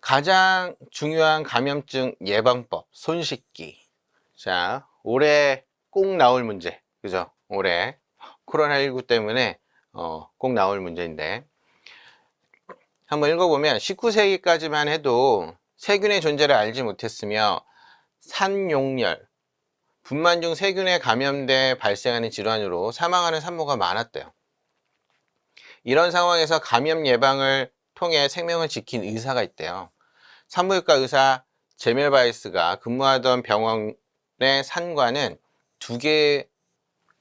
가장 중요한 감염증 예방법, 손 씻기. 자, 올해 꼭 나올 문제, 그죠? 올해 코로나19 때문에 꼭 나올 문제인데, 한번 읽어보면 19세기까지만 해도 세균의 존재를 알지 못했으며 산용열, 분만 중 세균에 감염돼 발생하는 질환으로 사망하는 산모가 많았대요. 이런 상황에서 감염 예방을 통해 생명을 지킨 의사가 있대요. 산부인과 의사 제멜바이스가 근무하던 병원의 산과는 두 개의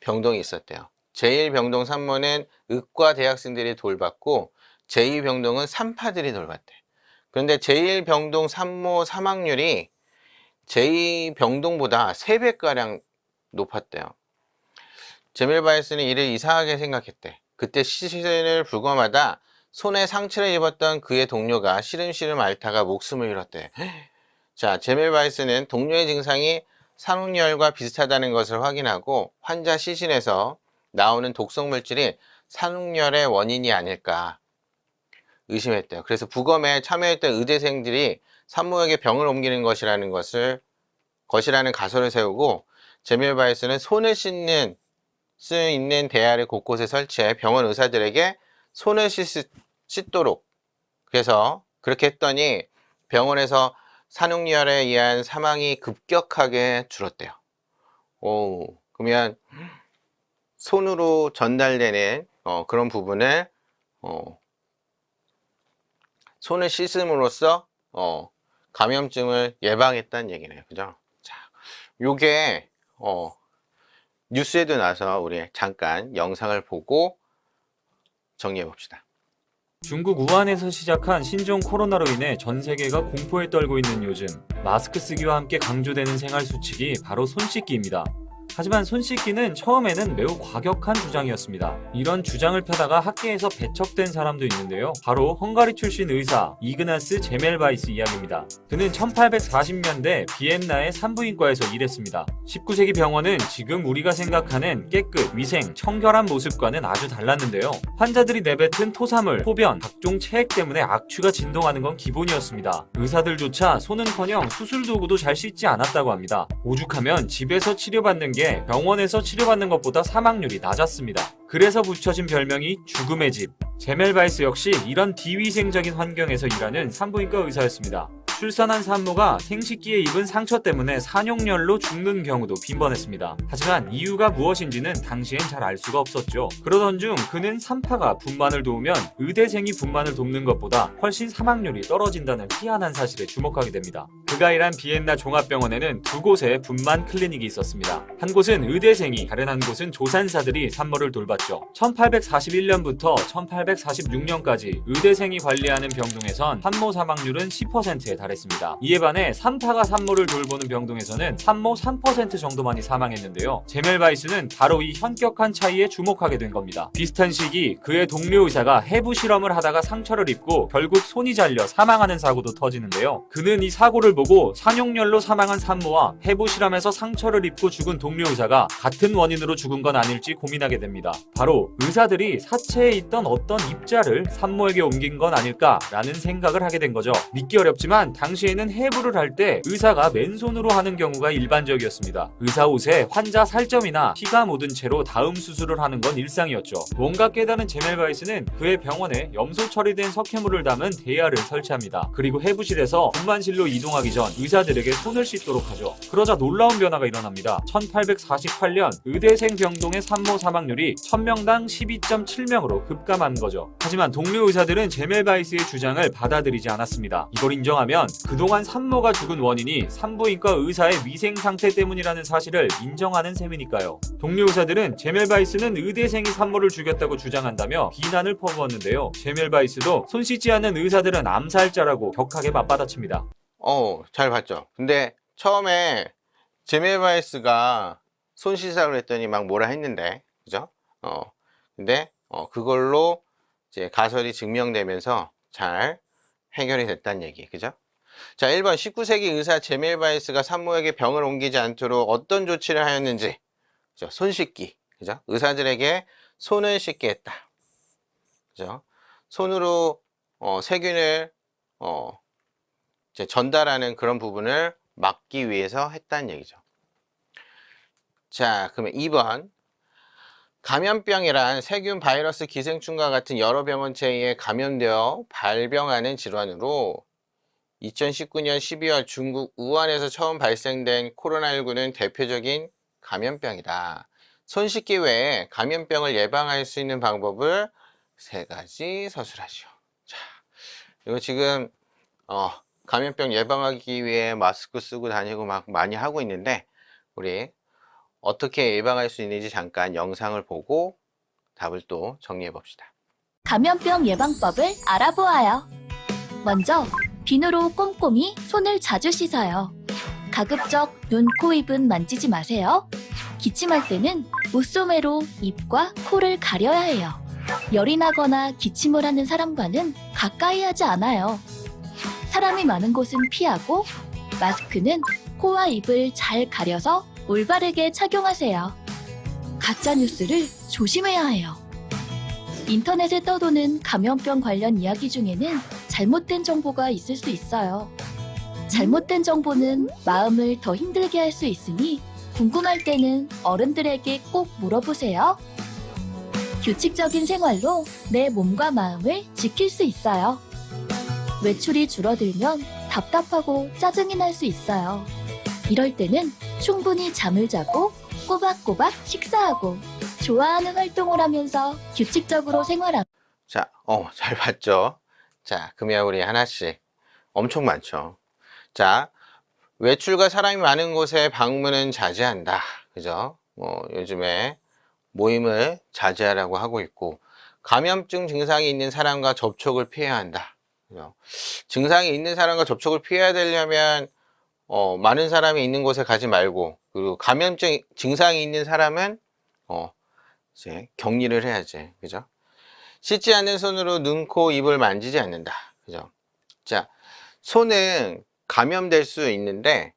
병동이 있었대요. 제1병동 산모는 의과 대학생들이 돌봤고 제2병동은 산파들이 돌봤대. 그런데 제1병동 산모 사망률이 제2병동보다 3배가량 높았대요. 제멜바이스는 이를 이상하게 생각했대. 그때 시신을 불검하다 손에 상처를 입었던 그의 동료가 시름시름 앓다가 목숨을 잃었대. 자, 제멜바이스는 동료의 증상이 산후열과 비슷하다는 것을 확인하고 환자 시신에서 나오는 독성 물질이 산후열의 원인이 아닐까 의심했대요. 그래서 부검에 참여했던 의대생들이 산모에게 병을 옮기는 것이라는 가설을 세우고 제멜바이스는 손을 씻는 수 있는 대야를 곳곳에 설치해 병원 의사들에게 손을 씻도록, 그래서 그렇게 했더니 병원에서 산후열에 의한 사망이 급격하게 줄었대요. 그러면 손으로 전달되는 그런 부분을 손을 씻음으로써 감염증을 예방했다는 얘기네요. 그죠? 자, 요게 뉴스에도 나서 우리 잠깐 영상을 보고 정리해 봅시다. 중국 우한에서 시작한 신종 코로나로 인해 전 세계가 공포에 떨고 있는 요즘, 마스크 쓰기와 함께 강조되는 생활 수칙이 바로 손 씻기입니다. 하지만 손 씻기는 처음에는 매우 과격한 주장이었습니다. 이런 주장을 펴다가 학계에서 배척된 사람도 있는데요. 바로 헝가리 출신 의사 이그나스 제멜바이스 이야기입니다. 그는 1840년대 비엔나의 산부인과에서 일했습니다. 19세기 병원은 지금 우리가 생각하는 깨끗, 위생, 청결한 모습과는 아주 달랐는데요. 환자들이 내뱉은 토사물, 소변, 각종 체액 때문에 악취가 진동하는 건 기본이었습니다. 의사들조차 손은커녕 수술도구도 잘 씻지 않았다고 합니다. 오죽하면 집에서 치료받는 게 병원에서 치료받는 것보다 사망률이 낮았습니다. 그래서 붙여진 별명이 죽음의 집. 제멜바이스 역시 이런 비위생적인 환경에서 일하는 산부인과 의사였습니다. 출산한 산모가 생식기에 입은 상처 때문에 산용열로 죽는 경우도 빈번했습니다. 하지만 이유가 무엇인지는 당시엔 잘 알 수가 없었죠. 그러던 중 그는 산파가 분만을 도우면 의대생이 분만을 돕는 것보다 훨씬 사망률이 떨어진다는 희한한 사실에 주목하게 됩니다. 그가 일한 비엔나 종합병원에는 두 곳의 분만 클리닉이 있었습니다. 한 곳은 의대생이, 다른 한 곳은 조산사들이 산모를 돌봤죠. 1841년부터 1846년까지 의대생이 관리하는 병동에선 산모 사망률은 10%에 달했습니다. 이에 반해 산파가 산모를 돌보는 병동에서는 산모 3% 정도만이 사망했는데요. 제멜바이스는 바로 이 현격한 차이에 주목하게 된 겁니다. 비슷한 시기 그의 동료 의사가 해부 실험을 하다가 상처를 입고 결국 손이 잘려 사망하는 사고도 터지는데요. 그는 이 사고를 보고 산용열로 사망한 산모와 해부 실험에서 상처를 입고 죽은 동료 의사가 같은 원인으로 죽은 건 아닐지 고민하게 됩니다. 바로 의사들이 사체에 있던 어떤 입자를 산모에게 옮긴 건 아닐까라는 생각을 하게 된 거죠. 믿기 어렵지만 당시에는 해부를 할 때 의사가 맨손으로 하는 경우가 일반적이었습니다. 의사 옷에 환자 살점이나 피가 묻은 채로 다음 수술을 하는 건 일상이었죠. 뭔가 깨달은 제멜바이스는 그의 병원에 염소 처리된 석회물을 담은 대야를 설치합니다. 그리고 해부실에서 분만실로 이동하기 전 의사들에게 손을 씻도록 하죠. 그러자 놀라운 변화가 일어납니다. 1848년 의대생 병동의 산모 사망률이 1000명당 12.7명으로 급감한 거죠. 하지만 동료 의사들은 제멜바이스의 주장을 받아들이지 않았습니다. 이걸 인정하면 그동안 산모가 죽은 원인이 산부인과 의사의 위생 상태 때문이라는 사실을 인정하는 셈이니까요. 동료 의사들은 제멜바이스는 의대생이 산모를 죽였다고 주장한다며 비난을 퍼부었는데요. 제멜바이스도 손 씻지 않는 의사들은 암살자라고 격하게 맞받아칩니다. 잘 봤죠. 근데 처음에 제멜바이스가 손 씻으라고 했더니 막 뭐라 했는데, 그죠? 근데 그걸로 이제 가설이 증명되면서 잘 해결이 됐다는 얘기, 그죠? 자, 1번 19세기 의사 제멜바이스가 산모에게 병을 옮기지 않도록 어떤 조치를 하였는지, 그죠? 손 씻기, 그죠? 의사들에게 손을 씻게 했다, 그죠? 손으로 세균을 이제 전달하는 그런 부분을 막기 위해서 했다는 얘기죠. 자, 그러면 2번. 감염병이란 세균, 바이러스, 기생충과 같은 여러 병원체에 의해 감염되어 발병하는 질환으로 2019년 12월 중국 우한에서 처음 발생된 코로나19는 대표적인 감염병이다. 손 씻기 외에 감염병을 예방할 수 있는 방법을 3가지 서술하시오. 자, 이거 지금 감염병 예방하기 위해 마스크 쓰고 다니고 막 많이 하고 있는데, 우리 어떻게 예방할 수 있는지 잠깐 영상을 보고 답을 또 정리해 봅시다. 감염병 예방법을 알아보아요. 먼저 비누로 꼼꼼히 손을 자주 씻어요. 가급적 눈, 코, 입은 만지지 마세요. 기침할 때는 물소매로 입과 코를 가려야 해요. 열이 나거나 기침을 하는 사람과는 가까이 하지 않아요. 사람이 많은 곳은 피하고 마스크는 코와 입을 잘 가려서 올바르게 착용하세요. 가짜 뉴스를 조심해야 해요. 인터넷에 떠도는 감염병 관련 이야기 중에는 잘못된 정보가 있을 수 있어요. 잘못된 정보는 마음을 더 힘들게 할 수 있으니 궁금할 때는 어른들에게 꼭 물어보세요. 규칙적인 생활로 내 몸과 마음을 지킬 수 있어요. 외출이 줄어들면 답답하고 짜증이 날 수 있어요. 이럴 때는 충분히 잠을 자고 꼬박꼬박 식사하고 좋아하는 활동을 하면서 규칙적으로 생활하면 자, 잘 봤죠? 자, 그러면 우리 하나씩. 엄청 많죠? 자, 외출과 사람이 많은 곳에 방문은 자제한다. 그죠? 요즘에 모임을 자제하라고 하고 있고, 감염증 증상이 있는 사람과 접촉을 피해야 한다. 그죠? 증상이 있는 사람과 접촉을 피해야 되려면 많은 사람이 있는 곳에 가지 말고, 그리고 감염증 증상이 있는 사람은 이제 격리를 해야지. 그죠? 씻지 않는 손으로 눈, 코, 입을 만지지 않는다. 그죠? 자, 손은 감염될 수 있는데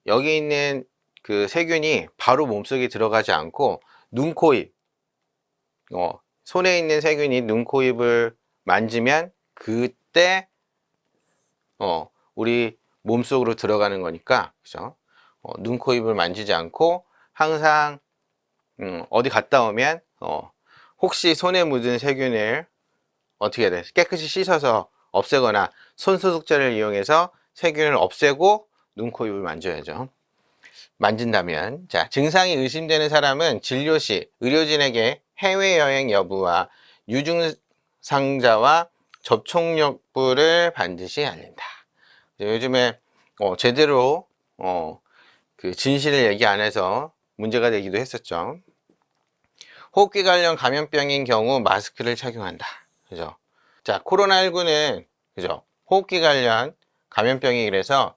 여기 있는 그 세균이 바로 몸속에 들어가지 않고 눈, 코, 입, 손에 있는 세균이 눈, 코, 입을 만지면 그때 우리 몸속으로 들어가는 거니까, 그죠? 눈, 코, 입을 만지지 않고 항상 어디 갔다 오면 혹시 손에 묻은 세균을 어떻게 해야 돼? 깨끗이 씻어서 없애거나 손소독제를 이용해서 세균을 없애고 눈, 코, 입을 만져야죠. 만진다면, 자, 증상이 의심되는 사람은 진료 시 의료진에게 해외여행 여부와 유증상자와 접촉 여부를 반드시 알린다. 요즘에 제대로 그 진실을 얘기 안 해서 문제가 되기도 했었죠. 호흡기 관련 감염병인 경우 마스크를 착용한다. 그죠? 자, 코로나19는, 그죠? 호흡기 관련 감염병이, 그래서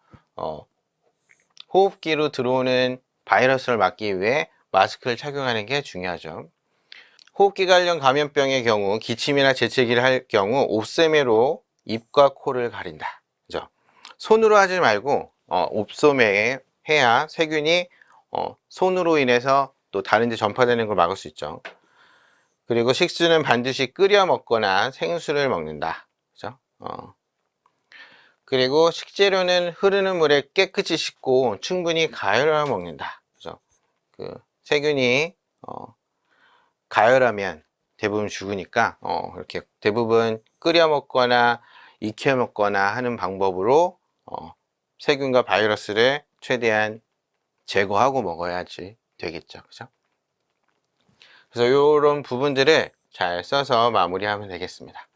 호흡기로 들어오는 바이러스를 막기 위해 마스크를 착용하는 게 중요하죠. 호흡기 관련 감염병의 경우 기침이나 재채기를 할 경우 옵소매로 입과 코를 가린다. 그죠? 손으로 하지 말고 옵소매에 해야 세균이 손으로 인해서 또 다른 데 전파되는 걸 막을 수 있죠. 그리고 식수는 반드시 끓여 먹거나 생수를 먹는다. 그죠? 그리고 식재료는 흐르는 물에 깨끗이 씻고 충분히 가열하여 먹는다. 그죠? 그 세균이 가열하면 대부분 죽으니까 이렇게 대부분 끓여 먹거나 익혀 먹거나 하는 방법으로 세균과 바이러스를 최대한 제거하고 먹어야지 되겠죠. 그죠? 그래서 이런 부분들을 잘 써서 마무리하면 되겠습니다.